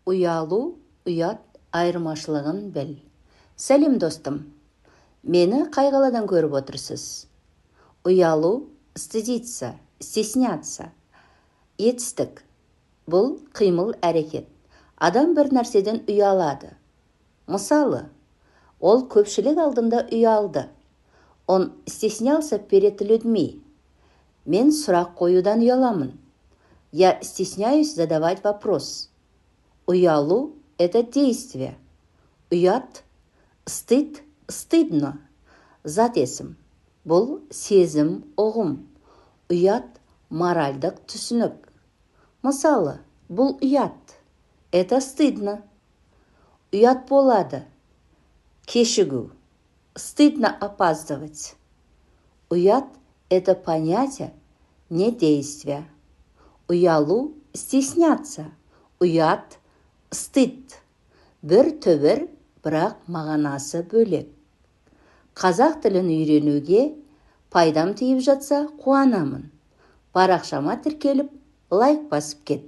Уялу, ұят айырмашылығын біл. Сәлем достым, мені қай қаладан көріп отырсыз? Уялу, стыдиться, стесняться. Етістік. Бұл қимыл әрекет. Адам бір нәрседен ұялады. Мысалы, ол көпшілік алдында ұялды. Он стеснялся перед людьми. Мен сұрақ қоюдан ұяламын. Я стесняюсь задавать вопрос. Уялу – это действие. Ұят, стыд, стыдно. Зат есім. Бұл сезім, ұғым. Ұят – моральдық түсінік. Мысалы, бұл ұят. Это стыдно. Ұят болады. Кешігу. Стыдно опаздывать. Уят – это понятие, не действие. Уялу – стесняться. Уят – стыд. Бір төбір, бірақ мағынасы бөлек. Қазақ тілін үйренуге пайдам тиіп жатса қуанамын. Парақшама тіркеліп, лайк басып кет.